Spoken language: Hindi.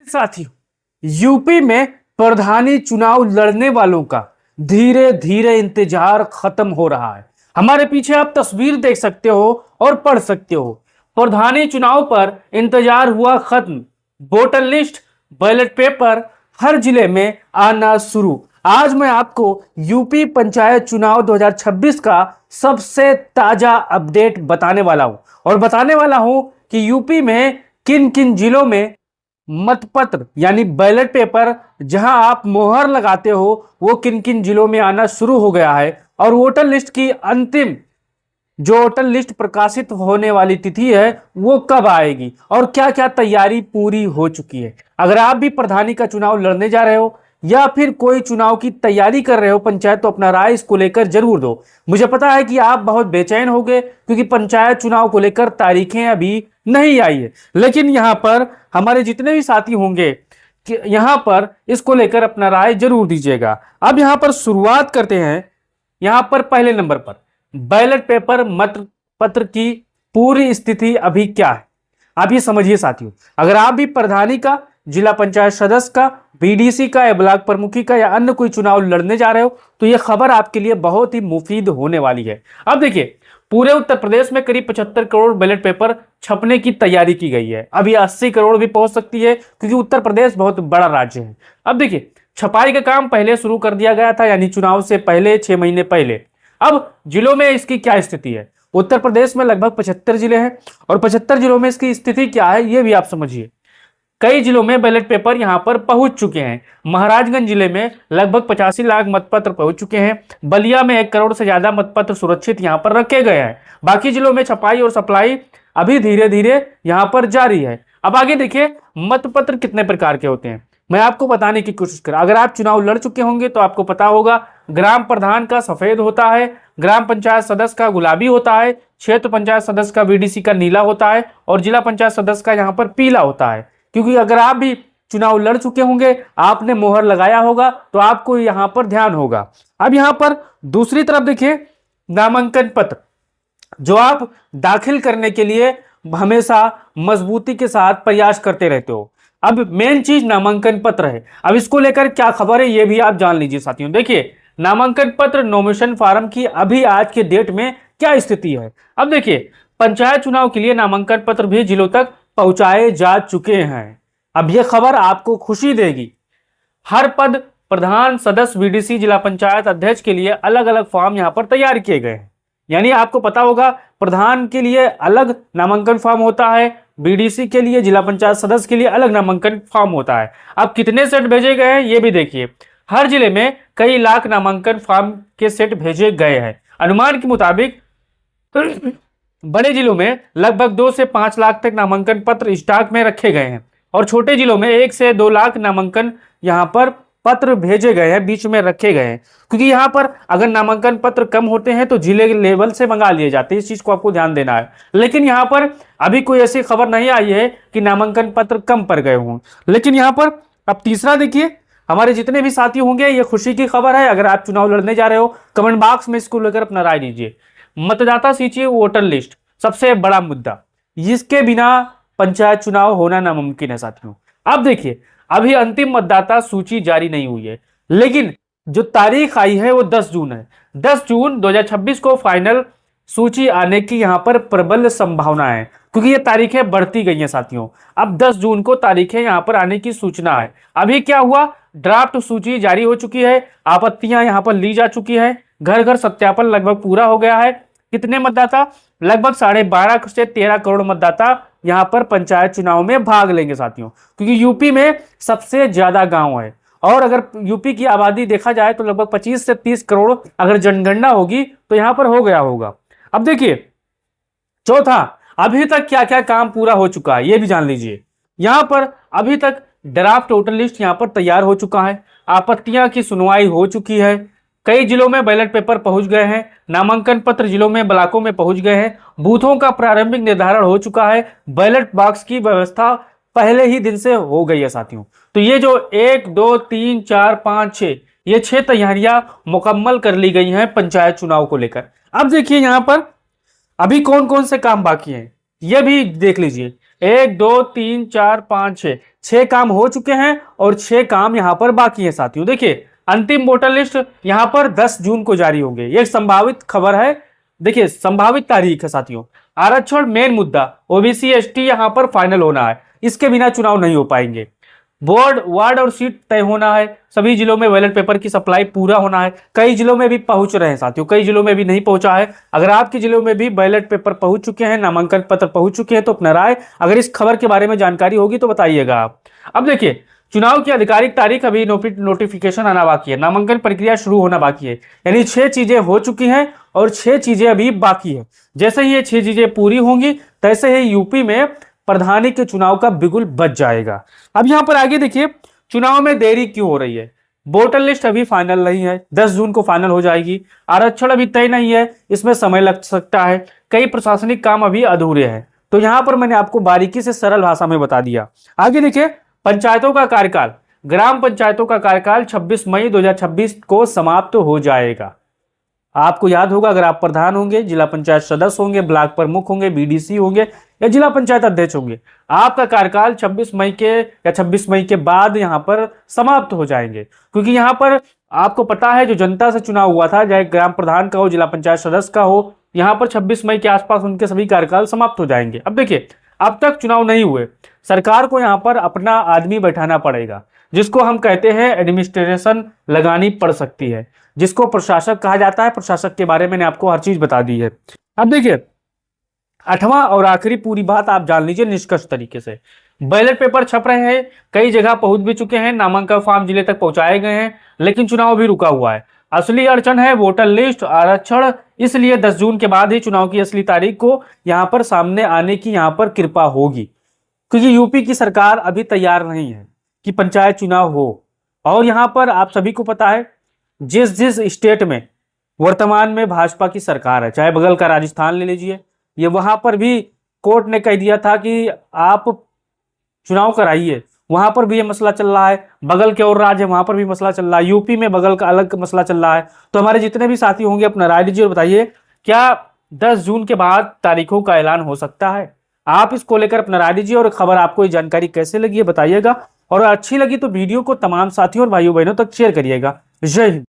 साथियों, यूपी में प्रधानी चुनाव लड़ने वालों का धीरे धीरे इंतजार खत्म हो रहा है। हमारे पीछे आप तस्वीर देख सकते हो और पढ़ सकते हो। प्रधानी चुनाव पर इंतजार हुआ खत्म। वोटर लिस्ट, बैलेट पेपर हर जिले में आना शुरू। आज मैं आपको यूपी पंचायत चुनाव 2026 का सबसे ताजा अपडेट बताने वाला हूं और बताने वाला हूं कि यूपी में किन किन जिलों में मतपत्र यानी बैलेट पेपर जहां आप मोहर लगाते हो वो किन किन जिलों में आना शुरू हो गया है और वोटर लिस्ट की अंतिम जो वोटर लिस्ट प्रकाशित होने वाली तिथि है वो कब आएगी और क्या क्या तैयारी पूरी हो चुकी है। अगर आप भी प्रधानी का चुनाव लड़ने जा रहे हो या फिर कोई चुनाव की तैयारी कर रहे हो पंचायत, तो अपना राय इसको लेकर जरूर दो। मुझे पता है कि आप बहुत बेचैन हो गए क्योंकि पंचायत चुनाव को लेकर तारीखें अभी नहीं आई है, लेकिन यहां पर हमारे जितने भी साथी होंगे कि यहां पर इसको लेकर अपना राय जरूर दीजिएगा। अब यहां पर शुरुआत करते हैं। यहां पर पहले नंबर पर बैलेट पेपर मत पत्र की पूरी स्थिति अभी क्या है, आप ये समझिए साथियों। अगर आप भी प्रधानी का, जिला पंचायत सदस्य का, बीडीसी का या ब्लॉक प्रमुखी का या अन्य कोई चुनाव लड़ने जा रहे हो तो यह खबर आपके लिए बहुत ही मुफीद होने वाली है। अब देखिए, पूरे उत्तर प्रदेश में करीब 75 करोड़ बैलेट पेपर छपने की तैयारी की गई है। अब ये 80 करोड़ भी पहुंच सकती है क्योंकि उत्तर प्रदेश बहुत बड़ा राज्य है। अब देखिए, छपाई का काम पहले शुरू कर दिया गया था, यानी चुनाव से पहले 6 महीने पहले। अब जिलों में इसकी क्या स्थिति है? उत्तर प्रदेश में लगभग 75 जिले हैं और 75 जिलों में इसकी स्थिति क्या है ये भी आप समझिए। कई जिलों में बैलेट पेपर यहां पर पहुंच चुके हैं। महाराजगंज जिले में लगभग 85 लाख मतपत्र पहुंच चुके हैं। बलिया में 1 करोड़ से ज्यादा मतपत्र सुरक्षित यहां पर रखे गए हैं। बाकी जिलों में छपाई और सप्लाई अभी धीरे धीरे यहां पर जारी है। अब आगे देखिए, मतपत्र कितने प्रकार के होते हैं मैं आपको बताने की कोशिश कर। अगर आप चुनाव लड़ चुके होंगे तो आपको पता होगा, ग्राम प्रधान का सफेद होता है, ग्राम पंचायत सदस्य का गुलाबी होता है, क्षेत्र पंचायत सदस्य का बीडीसी का नीला होता है और जिला पंचायत सदस्य का यहाँ पर पीला होता है। क्योंकि अगर आप भी चुनाव लड़ चुके होंगे, आपने मोहर लगाया होगा तो आपको यहाँ पर ध्यान होगा। अब यहाँ पर दूसरी तरफ देखिए, नामांकन पत्र जो आप दाखिल करने के लिए हमेशा मजबूती के साथ प्रयास करते रहते हो। अब मेन चीज नामांकन पत्र है। अब इसको लेकर क्या खबर है ये भी आप जान लीजिए साथियों। देखिए, नामांकन पत्र नॉमिनेशन फॉर्म की अभी आज के डेट में क्या स्थिति है। अब देखिए, पंचायत चुनाव के लिए नामांकन पत्र भी जिलों तक पहुंचाए जा चुके हैं। अब यह खबर आपको खुशी देगी। हर पद, प्रधान, सदस्य, बीडीसी, जिला पंचायत अध्यक्ष के लिए अलग अलग फॉर्म यहां पर तैयार किए गए हैं। यानी आपको पता होगा, प्रधान के लिए अलग नामांकन फॉर्म होता है, बीडीसी के लिए, जिला पंचायत सदस्य के लिए अलग नामांकन फॉर्म होता है। अब कितने सेट भेजे गए हैं ये भी देखिए। हर जिले में कई लाख नामांकन फॉर्म के सेट भेजे गए हैं। अनुमान के मुताबिक बड़े जिलों में लगभग 2 से 5 लाख तक नामांकन पत्र स्टॉक में रखे गए हैं और छोटे जिलों में 1 से 2 लाख नामांकन यहां पर पत्र भेजे गए हैं, बीच में रखे गए हैं। क्योंकि यहां पर अगर नामांकन पत्र कम होते हैं तो जिले के लेवल से मंगा लिए जाते हैं, इस चीज को आपको ध्यान देना है। लेकिन यहां पर अभी कोई ऐसी खबर नहीं आई है कि नामांकन पत्र कम पड़ गए हों। लेकिन यहां पर अब तीसरा देखिए, हमारे जितने भी साथी होंगे ये खुशी की खबर है। अगर आप चुनाव लड़ने जा रहे हो, कमेंट बॉक्स में इसको लेकर अपना राय दीजिए। मतदाता सूची वोटर लिस्ट सबसे बड़ा मुद्दा, इसके बिना पंचायत चुनाव होना नामुमकिन है साथियों। अब देखिए, अभी अंतिम मतदाता सूची जारी नहीं हुई है, लेकिन जो तारीख आई है वो 10 जून है। 10 जून 2026 को फाइनल सूची आने की यहां पर प्रबल संभावना है क्योंकि ये तारीखें बढ़ती गई हैं साथियों। अब 10 जून को तारीखें यहां पर आने की सूचना है। अभी क्या हुआ, ड्राफ्ट सूची जारी हो चुकी है, आपत्तियां यहां पर ली जा चुकी है, घर घर सत्यापन लगभग पूरा हो गया है। कितने मतदाता? लगभग 12.5 से 13 करोड़ मतदाता यहां पर पंचायत चुनाव में भाग लेंगे साथियों। क्योंकि यूपी में सबसे ज्यादा गांव है और अगर यूपी की आबादी देखा जाए तो लगभग 25 से 30 करोड़ अगर जनगणना होगी तो यहां पर हो गया होगा। अब देखिए, चौथा, अभी तक क्या क्या काम पूरा हो चुका है ये भी जान लीजिए। यहां पर अभी तक ड्राफ्ट वोटर लिस्ट यहां पर तैयार हो चुका है, आपत्तियां की सुनवाई हो चुकी है, कई जिलों में बैलेट पेपर पहुंच गए हैं, नामांकन पत्र जिलों में, ब्लॉकों में पहुंच गए हैं, बूथों का प्रारंभिक निर्धारण हो चुका है, बैलेट बॉक्स की व्यवस्था पहले ही दिन से हो गई है साथियों। तो ये जो 1 2 3 4 5 6 ये 6 तैयारियां मुकम्मल कर ली गई हैं पंचायत चुनाव को लेकर। अब देखिए, यहां पर अभी कौन कौन से काम बाकी हैं ये भी देख लीजिए। 1 2 3 4 5 6 6 काम हो चुके हैं और 6 काम यहाँ पर बाकी है साथियों। देखिए अंतिम वोटर लिस्ट यहाँ पर 10 जून को जारी होंगे, ये संभावित खबर है। देखिए संभावित तारीख है साथियों। आरक्षण मेन मुद्दा, ओबीसी एसटी यहाँ पर फाइनल होना है, इसके बिना चुनाव नहीं हो पाएंगे। बोर्ड वार्ड और सीट तय होना है, सभी जिलों में बैलेट पेपर की सप्लाई पूरा होना है। कई जिलों में भी पहुंच रहे हैं साथियों, कई जिलों में भी नहीं पहुंचा है। अगर आपके जिलों में भी बैलेट पेपर पहुंच चुके हैं, नामांकन पत्र पहुंच चुके हैं, तो अपना राय अगर इस खबर के बारे में जानकारी होगी तो बताइएगा आप। अब देखिए चुनाव की आधिकारिक तारीख अभी नोटिफिकेशन आना बाकी है, नामांकन प्रक्रिया शुरू होना बाकी है। यानी 6 चीजें हो चुकी हैं और 6 चीजें अभी बाकी है। जैसे ही ये 6 चीजें पूरी होंगी तैसे ही यूपी में प्रधानी के चुनाव का बिगुल बज जाएगा। अब यहां पर आगे देखिए चुनाव में देरी क्यों हो रही है। वोटर लिस्ट अभी फाइनल नहीं है, 10 जून को फाइनल हो जाएगी। आरक्षण अभी तय नहीं है, इसमें समय लग सकता है। कई प्रशासनिक काम अभी अधूरे हैं, तो यहां पर मैंने आपको बारीकी से सरल भाषा में बता दिया। आगे देखिए पंचायतों का कार्यकाल, ग्राम पंचायतों का कार्यकाल 26 मई 2026 को समाप्त हो जाएगा। आपको याद होगा अगर आप प्रधान होंगे, जिला पंचायत सदस्य होंगे, ब्लॉक प्रमुख होंगे, बीडीसी होंगे या जिला पंचायत अध्यक्ष होंगे, आपका कार्यकाल 26 मई के या 26 मई के बाद यहां पर समाप्त हो जाएंगे। क्योंकि यहां पर आपको पता है जो जनता से चुनाव हुआ था, चाहे ग्राम प्रधान का हो, जिला पंचायत सदस्य का हो, यहां पर 26 मई के आसपास उनके सभी कार्यकाल समाप्त हो जाएंगे। अब देखिए अब तक चुनाव नहीं हुए, सरकार को यहां पर अपना आदमी बैठाना पड़ेगा, जिसको हम कहते हैं एडमिनिस्ट्रेशन लगानी पड़ सकती है, जिसको प्रशासक कहा जाता है। प्रशासक के बारे में मैंने आपको हर चीज बता दी है। अब देखिए 8वां और आखिरी पूरी बात आप जान लीजिए निष्कर्ष तरीके से। बैलेट पेपर छप रहे हैं, कई जगह पहुंच भी चुके हैं, नामांकन फॉर्म जिले तक पहुंचाए गए हैं, लेकिन चुनाव भी रुका हुआ है। असली अड़चन है वोटर लिस्ट, आरक्षण। इसलिए 10 जून के बाद ही चुनाव की असली तारीख को यहां पर सामने आने की यहां पर कृपा होगी, क्योंकि यूपी की सरकार अभी तैयार नहीं है कि पंचायत चुनाव हो। और यहां पर आप सभी को पता है जिस जिस स्टेट में वर्तमान में भाजपा की सरकार है, चाहे बगल का राजस्थान ले लीजिए, ये वहां पर भी कोर्ट ने कह दिया था कि आप चुनाव कराइए, वहां पर भी ये मसला चल रहा है। बगल के और राज्य है वहां पर भी मसला चल रहा है, यूपी में बगल का अलग मसला चल रहा है। तो हमारे जितने भी साथी होंगे अपना राय दीजिए और बताइए क्या 10 जून के बाद तारीखों का ऐलान हो सकता है। आप इसको लेकर अपना राय दीजिए और खबर आपको ये जानकारी कैसे लगी है बताइएगा, और अच्छी लगी तो वीडियो को तमाम साथियों और भाइयों बहनों तक शेयर करिएगा। जय हिंद।